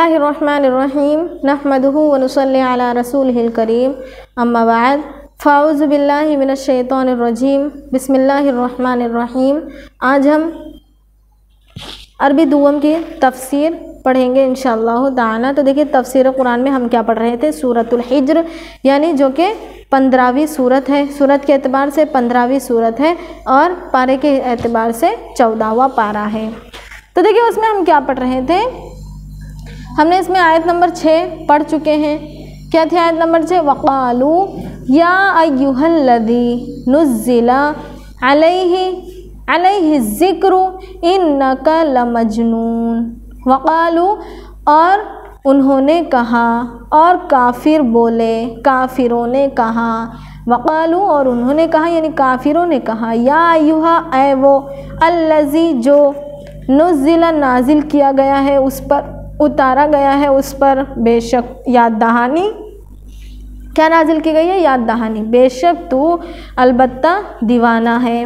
बिस्मिल्लाहिर्रहमानिर्रहीम नहमदुहु व नुसल्ली अला रसूलिहिल करीम अम्मा बाद फ़ाउज़ु बिल्लाहि मिनश शैतानिर रजीम बिस्मिल्लाहिर्रहमानिर्रहीम। आज हम अरबी दुआम की तफसीर पढ़ेंगे इंशाअल्लाह ताला। तो देखिए तफसीर कुरान में हम क्या पढ़ रहे थे, सूरतुल हिज्र यानी जो कि 15वीं सूरत है। सूरत के एतबार से 15वीं सूरत है और पारे के एतबार से 14वां पारा है। तो देखिए उसमें हम क्या पढ़ रहे थे, हमने इसमें आयत नंबर 6 पढ़ चुके हैं। क्या थी आयत नंबर 6? वक़ालू या अय्युहल्लज़ी नुज़्ज़िला अलैहि ज़िक्रु इन्नका लमजनून। वक़ालू और उन्होंने कहा, और काफिर बोले, काफिरों ने कहा। वक़ालू और उन्होंने कहा यानी काफिरों ने कहा, या अय्युहा ऐ वो, अल्लज़ी जो, नुज़्ज़िला नाजिल किया गया है उस पर, उतारा गया है उस पर, बेशक याद दहानी। क्या नाजिल की गई है? याद दहानी। बेशक तू अलबत्ता दीवाना है।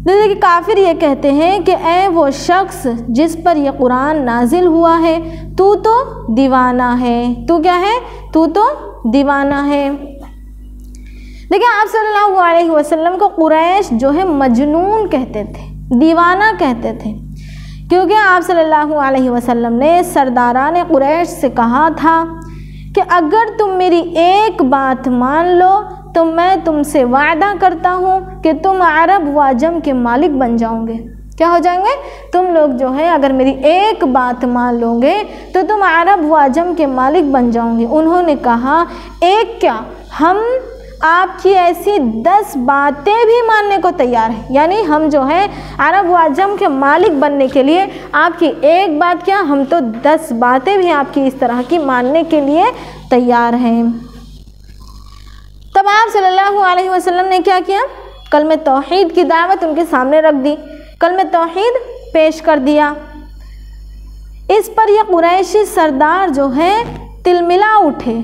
जैसे कि काफिर ये कहते हैं कि ए वो शख्स जिस पर यह कुरान नाजिल हुआ है, तू तो दीवाना है। तू क्या है? तू तो दीवाना है। देखिए आप सल्लल्लाहु अलैहि वसल्लम को कुरैश जो है मजनून कहते थे, दीवाना कहते थे, क्योंकि आप सल्लल्लाहु अलैहि वसल्लम ने सरदारान कुरैश से कहा था कि अगर तुम मेरी एक बात मान लो तो मैं तुमसे वादा करता हूँ कि तुम अरब व अजम के मालिक बन जाओगे। क्या हो जाएंगे? तुम लोग जो है अगर मेरी एक बात मान लोगे तो तुम अरब व अजम के मालिक बन जाओगे। उन्होंने कहा एक क्या, हम आपकी ऐसी 10 बातें भी मानने को तैयार हैं। यानी हम जो है अरब व अजम के मालिक बनने के लिए आपकी एक बात क्या, हम तो 10 बातें भी आपकी इस तरह की मानने के लिए तैयार हैं। तब आप सल्लल्लाहु अलैहि वसल्लम ने क्या किया? कलमे तौहीद की दावत उनके सामने रख दी, कलमे तौहीद पेश कर दिया। इस पर यह कुरैशी सरदार जो है तिलमिला उठे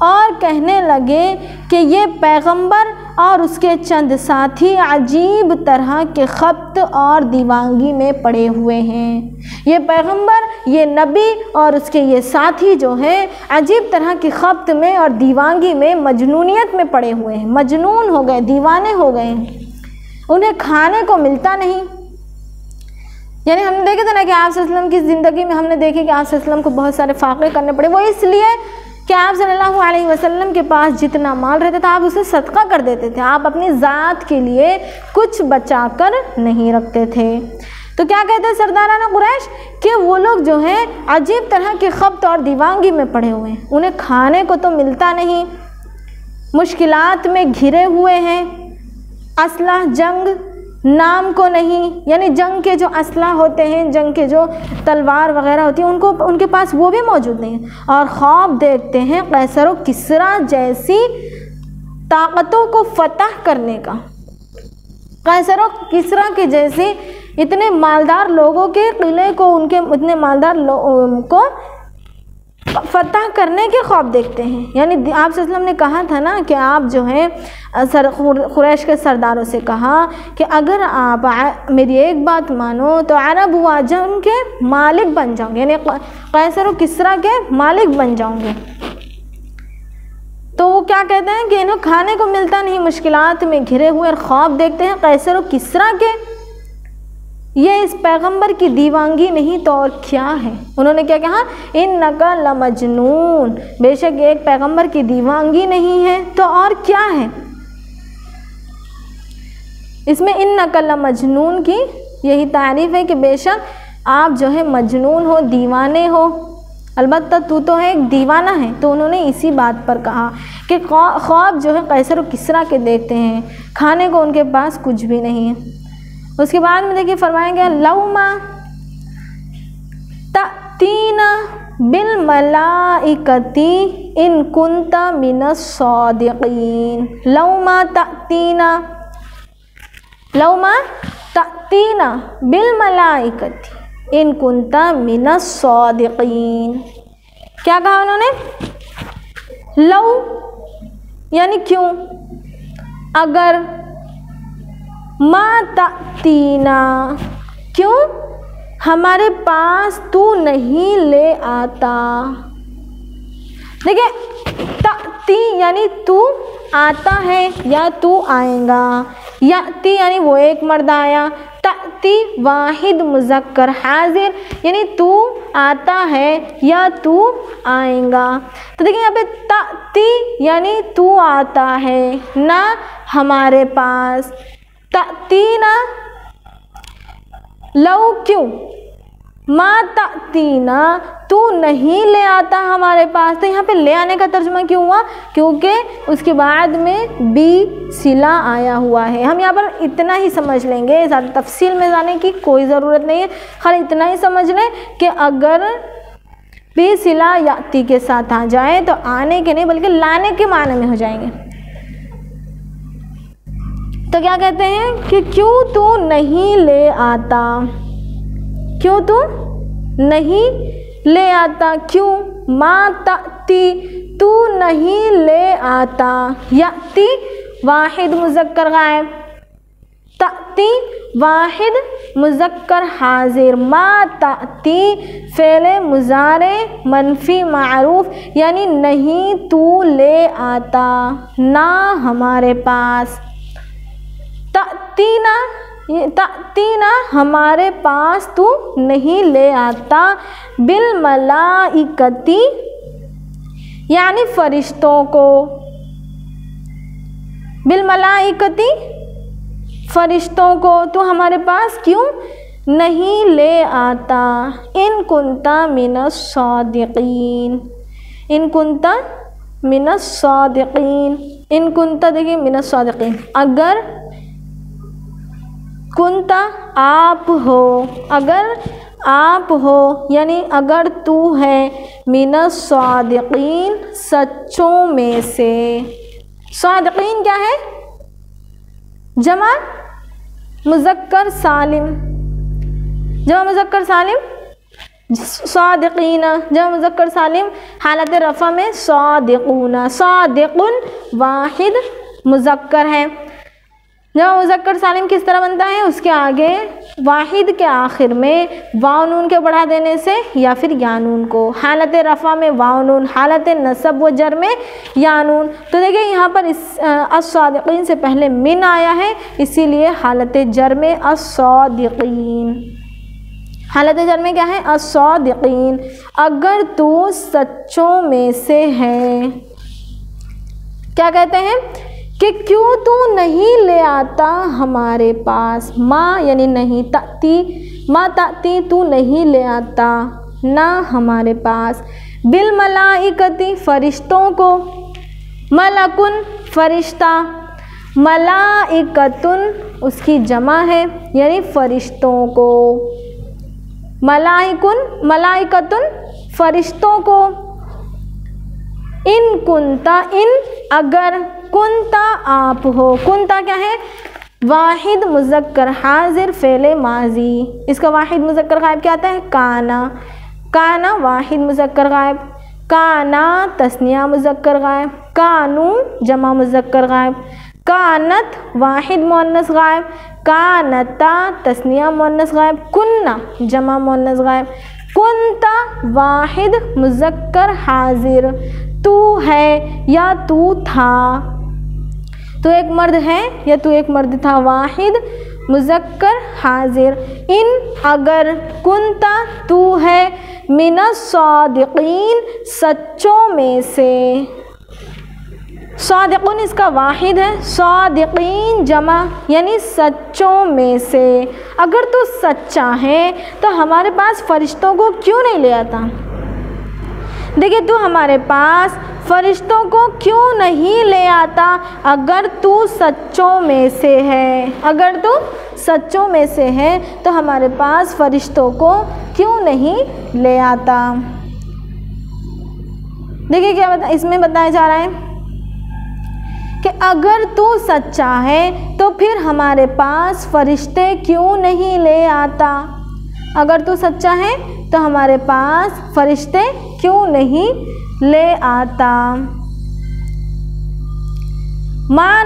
और कहने लगे कि ये पैगंबर और उसके चंद साथी अजीब तरह के खब्त और दीवानगी में पड़े हुए हैं। ये पैगंबर, ये नबी और उसके ये साथी जो हैं अजीब तरह की खब्त में और दीवानगी में, मजनूनियत में पड़े हुए हैं। मजनून हो गए, दीवाने हो गए, उन्हें खाने को मिलता नहीं। यानी हमने देखे थे ना कि आप सल्लल्लाहु अलैहि वसल्लम की ज़िंदगी में हमने देखे कि आप सल्लल्लाहु अलैहि वसल्लम को बहुत सारे फाक़े करने पड़े। वो इसलिए कि आप सल्लल्लाहु अलैहि वसल्लम के पास जितना माल रहता था आप उसे सदका कर देते थे, आप अपनी ज़ात के लिए कुछ बचा कर नहीं रखते थे। तो क्या कहते हैं सरदाराना कुरैश कि वो लोग जो हैं अजीब तरह के खब्त और दीवानगी में पड़े हुए हैं, उन्हें खाने को तो मिलता नहीं, मुश्किलात में घिरे हुए हैं, असलह जंग नाम को नहीं, यानी जंग के जो असला होते हैं, जंग के जो तलवार वगैरह होती है उनको, उनके पास वो भी मौजूद नहीं है। और ख्वाब देखते हैं कैसर व किसरा जैसी ताकतों को फतह करने का, कैसर व किसरा के जैसे इतने मालदार लोगों के किले को, उनके इतने मालदार लोगों को फतह करने के ख्वाब देखते हैं। यानी आप सल्लल्लाहु अलैहि वसल्लम ने कहा था ना कि आप जो है कुरैश के सरदारों से कहा कि अगर आप मेरी एक बात मानो तो अरब व अजम के मालिक बन जाओगे, यानी कैसर व किसरा के मालिक बन जाओगे। तो वो क्या कहते हैं कि इन्हें खाने को मिलता नहीं, मुश्किलात में घिरे हुए और ख्वाब देखते हैं कैसर व किसरा के। ये इस पैगंबर की दीवानगी नहीं तो और क्या है? उन्होंने क्या कहा? इन्नका लमजनून, बेशक एक पैगंबर की दीवानगी नहीं है तो और क्या है? इसमें इन्नका लमजनून की यही तारीफ़ है कि बेशक आप जो है मजनून हो, दीवाने हो, अलबत्ता तू तो है एक दीवाना है। तो उन्होंने इसी बात पर कहा कि ख्वाब जो है कैसर व किसरा के देखते हैं, खाने को उनके पास कुछ भी नहीं है। उसके बाद में देखिए फरमाएंगे लौमा तअतीना बिल मलाइकती इन कुंता मिनस सादिकीन। लौमा तअतीना बिल मलाइकती इन कुंता मिनस सादिकीन। क्या कहा उन्होंने? लौ यानी क्यों, अगर, मा तअतीना क्यों हमारे पास तू नहीं ले आता। देखिए ताती यानी तू आता है या तू आएगा, याती यानी वो एक मर्द आया, ताती वाहिद मुज़क्कर हाजिर यानी तू आता है या तू आएगा। तो देखिए यहाँ पे ताती यानी तू आता है ना हमारे पास, ताती ना लो क्यों, मा तातीना तू नहीं ले आता हमारे पास। तो यहाँ पे ले आने का तर्जुमा क्यों हुआ, क्योंकि उसके बाद में बी सिला आया हुआ है। हम यहाँ पर इतना ही समझ लेंगे, ज़्यादा तफसील में जाने की कोई ज़रूरत नहीं है, खाली इतना ही समझ लें कि अगर बी सिला याती के साथ आ जाए तो आने के नहीं बल्कि लाने के माने में हो जाएंगे। तो क्या कहते हैं कि क्यों तू नहीं ले आता, क्यों तू नहीं ले आता, क्यों मा ताती तू नहीं ले आता, याती वाहिद मुज़क्कर गायब, ताती वाहिद मुज़क्कर हाजिर, मा ताती फ़ेले मुज़ारे मनफ़ी मारूफ यानी नहीं तू ले आता ना हमारे पास, तातीना हमारे पास तू नहीं ले आता, बिल मलाइकती यानी फ़रिश्तों को, बिल मलाइकती फ़रिश्तों को तू हमारे पास क्यों नहीं ले आता, इन कुंता मिनस सादिकीन, इन कुंता मिनस सादिकीन, इन कुंता देखिए मिनस सादिकीन, अगर कुंता आप हो, अगर आप हो यानी अगर तू है, मिनस सादिकीन सच्चों में से, सादिकीन क्या है, जमा मुज़क्कर सालिम, जमा मुज़क्कर सालिम सादिकीना, जमा मुज़क्कर सालिम हालत रफ़ा में सादिकूना, सादिकुन वाहिद मुज़क्कर है। जमा मुज़क्कर सालिम किस तरह बनता है, उसके आगे वाहिद के आखिर में वाव नून के बढ़ा देने से या फिर या नून को, हालत रफ़ा में वाव नून, हालत नसब व जर में या नून। तो देखिए यहाँ पर इस अस्सादिकीन से पहले मिन आया है, इसीलिए हालत जर में अस्सादिकीन, हालत जर में क्या है, अस्सादिकीन, अगर तू सच्चों में से है। क्या कहते हैं कि क्यों तू नहीं ले आता हमारे पास, माँ यानी नहीं, ताती माँ ताती तू नहीं ले आता ना हमारे पास, बिल मलाइकती फ़रिश्तों को, मलकुन फ़रिश्ता, मलाइकतुन उसकी जमा है यानी फ़रिश्तों को, मलाइकुन मलाइकतुन फ़रिश्तों को, इन कुंता इन अगर, कुंता आप हो, कुंता क्या है, वाहिद मुज़क्कर हाजिर फ़ेले माजी, इसका वाहिद मुज़क्कर गायब क्या आता है, काना, काना वाहिद मुज़क्कर गायब, काना तस्निया मुज़क्कर गायब, कानू जमा मुज़क्कर गायब, कानत वाहिद मुअन्नस गायब, कानता तस्निया मुअन्नस गायब, कुन्ना जमा मुअन्नस गायब, कुंता वाहिद मुज़क्कर हाजिर, तू है या तू था, तू एक मर्द है या तू एक मर्द था, वाहिद मुज़क्कर हाजिर, इन अगर, कुंता तू है, मिनस सादिकीन सच्चों में से, सादिकुन इसका वाहिद है, सादिकीन जमा यानी सच्चों में से, अगर तू सच्चा है तो हमारे पास फ़रिश्तों को क्यों नहीं ले आता। देखिए तू हमारे पास फ़रिश्तों को क्यों नहीं ले आता, अगर तू सच्चों में से है, अगर तू सच्चों में से है तो हमारे पास फ़रिश्तों को क्यों नहीं ले आता। देखिए क्या इसमें बताया जा रहा है कि अगर तू सच्चा है तो फिर हमारे पास फ़रिश्ते क्यों नहीं ले आता, अगर तू सच्चा है तो हमारे पास फ़रिश्ते क्यों नहीं ले आता। मा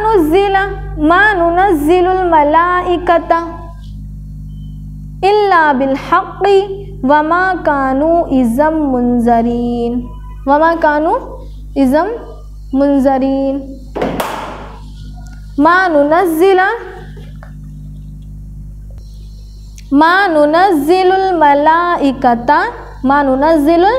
नुनज़्ज़िलुल मलाइकता, इल्ला बिलहक़्क़ि वमा कानू इज़म मुंज़रीन, वमा कानू इज़म मुंज़रीन। मा नुनज़्ज़िलुल मलाइकता, मा नुनज़्ज़िलुल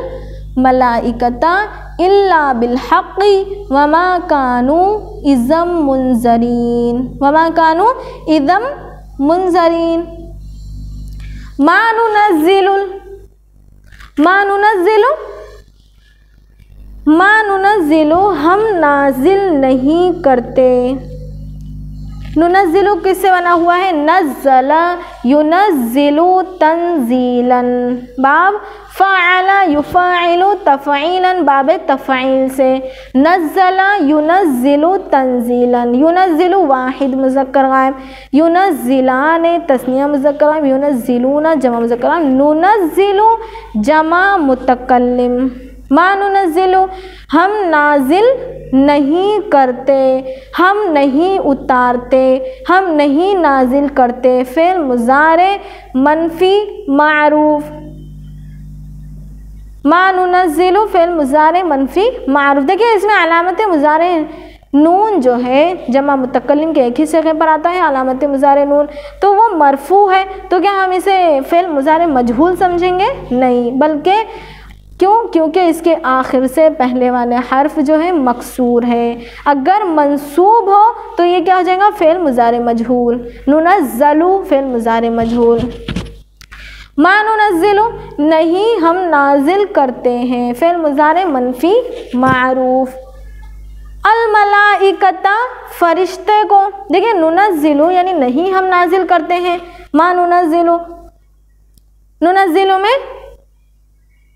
मलाइकता इल्ला बिलहक़्क़ि वमा कानू इज़म मुंज़रीन, वमा कानू इज़म मुंज़रीन। मा नुनज़्ज़िलु, हम नाजिल नहीं करते। नुनज़्ज़िलु किससे बना हुआ है? नज़्ज़ला युनज़्ज़िलु तंज़ीलन, बाब फ़अला युफ़अइलु तफ़ईलन, बाब तफ़ईल से। नज़्ज़ला युनज़्ज़िलु तंज़ीलन, युनज़्ज़िलु वाहिद मुज़क्कर गायब, युनज़्ज़िलान तस्निया मुज़क्कर गायब, युनज़्ज़िलूना जमा मुज़क्कर गायब, नुनज़्ज़िलु जमा मुतकल्लिम। मा नुनज़्ज़िलु, हम नाजिल नहीं करते, हम नहीं उतारते, हम नहीं नाजिल करते। फ़िल मुज़ारे मनफ़ी मारूफ़, मा नुनज़्ज़िलु फ़िल मुज़ारे मनफ़ी मारूफ़। देखिए इसमें अलामत मुज़ारे नून जो है जमा मुतकल्लिम के एक ही सिगे पर आता है, अलामत मुज़ारे नून, तो वो मरफ़ू है। तो क्या हम इसे फ़िल मुज़ारे मजहूल समझेंगे? नहीं, बल्कि क्यों? क्योंकि इसके आखिर से पहले वाले हर्फ जो है मकसूर है। अगर मंसूब हो तो ये क्या हो जाएगा? फ़िल मुज़ारे मजहूल। नुनज़्ज़लु फ़िल मुज़ारे मजहूल। मा नुनज़्ज़िलु, नहीं हम नाजिल करते हैं, फ़िल मुज़ारे मनफ़ी मारूफ़। अल मलाइकता, फ़रिश्ते को। देखिए नुनज़्ज़िलु यानी नहीं हम नाजिल करते हैं। मा नुनज़्ज़िलु, नुनज़्ज़िलु में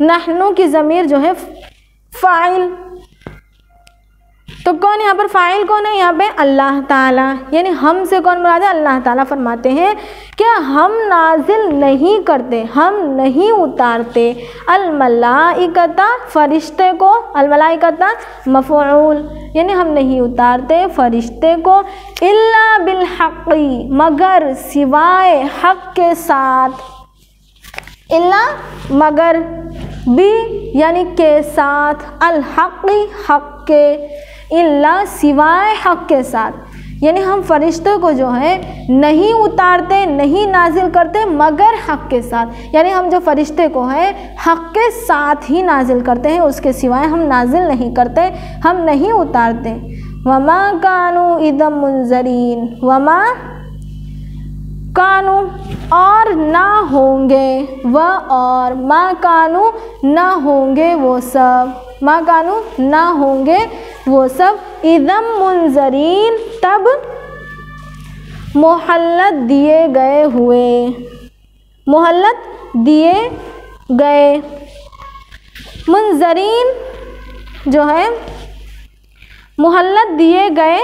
नहनु की ज़मीर जो है फ़ाइल, तो कौन यहाँ पर फ़ाइल कौन है? यहाँ पे अल्लाह ताला, यानी हम से कौन मुराद है? अल्लाह ताला फरमाते हैं क्या हम नाजिल नहीं करते, हम नहीं उतारते। अल मलाइकता, फ़रिश्ते को, अल मलाइकता मफ़ऊल, यानी हम नहीं उतारते फ़रिश्ते को। इल्ला बिलहक़्क़ि, मगर सिवाय हक़ के साथ। इल्ला मगर, बी यानी के साथ, अल हक़्क़ि हक़ के, इल्ला सिवाय हक़ के साथ, यानी हम फ़रिश्तों को जो है नहीं उतारते, नहीं नाजिल करते मगर हक़ के साथ, यानी हम जो फ़रिश्ते को है हक़ के साथ ही नाजिल करते हैं, उसके सिवाय हम नाजिल नहीं करते, हम नहीं उतारते। वमा कानू इज़म मुंज़रीन, वमा कानू और ना होंगे, व और मा कानू ना होंगे वो सब, मा कानू ना होंगे वो सब। इज़म मुंज़रीन, तब मोहल्लत दिए गए हुए, मोहल्लत दिए गए। मुंज़रीन जो है मोहल्लत दिए गए,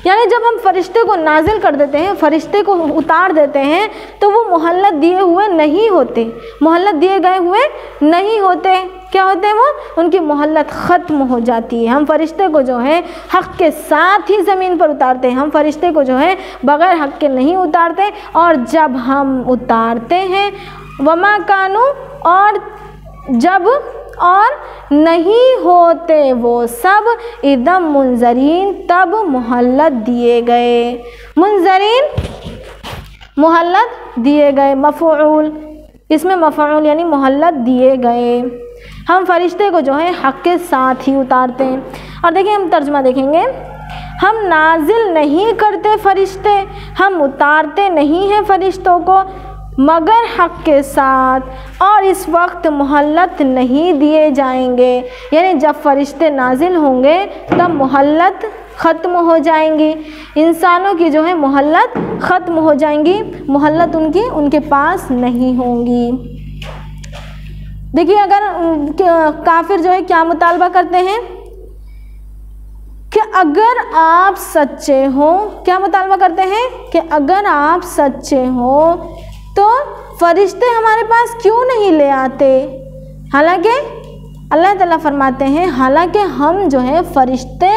यानी जब हम फ़रिश्ते को नाजिल कर देते हैं, फ़रिश्ते को उतार देते हैं, तो वो मोहल्लत दिए हुए नहीं होते, मोहल्लत दिए गए हुए नहीं होते। क्या होते हैं वो? उनकी मोहल्लत ख़त्म हो जाती है। हम फ़रिश्ते को जो है हक़ के साथ ही ज़मीन पर उतारते हैं, हम फ़रिश्ते को जो है बग़ैर हक़ के नहीं उतारते। और जब हम उतारते हैं, वमा कानू, और जब और नहीं होते वो सब, इदम मुंज़रीन, तब मोहल्लत दिए गए। मुंज़रीन मोहल्लत दिए गए, मफ़ऊल, इसमें मफ़ऊल यानी मोहल्लत दिए गए। हम फ़रिश्ते को जो है हक़ के साथ ही उतारते हैं। और देखिए हम तर्जुमा देखेंगे, हम नाजिल नहीं करते फ़रिश्ते, हम उतारते नहीं हैं फ़रिश्तों को मगर हक़ के साथ, और इस वक्त मोहल्लत नहीं दिए जाएंगे, यानी जब फ़रिश्ते नाजिल होंगे तब मोहल्लत ख़त्म हो जाएंगी, इंसानों की जो है मोहल्लत ख़त्म हो जाएंगी, मोहल्लत उनके पास नहीं होंगी। देखिए अगर काफिर जो है क्या मुतालबा करते हैं कि अगर आप सच्चे हो, क्या मुतालबा करते हैं कि अगर आप सच्चे हो तो फ़रिश्ते हमारे पास क्यों नहीं ले आते। हालांकि अल्लाह ताला फरमाते हैं हालांकि हम जो है फ़रिश्ते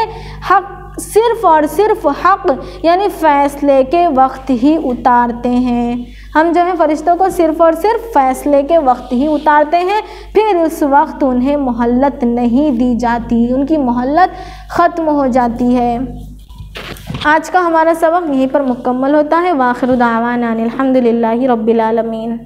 हक़ सिर्फ़ और सिर्फ हक़ यानी फ़ैसले के वक्त ही उतारते हैं। हम जो है फ़रिश्तों को सिर्फ़ और सिर्फ फ़ैसले के वक्त ही उतारते हैं, फिर उस वक्त उन्हें मोहल्लत नहीं दी जाती, उनकी मोहल्लत ख़त्म हो जाती है। आज का हमारा सबक यहीं पर मुकम्मल होता है। वाखिरु दावाना अनिल हम्दुलिल्लाहि रब्बिल आलमीन।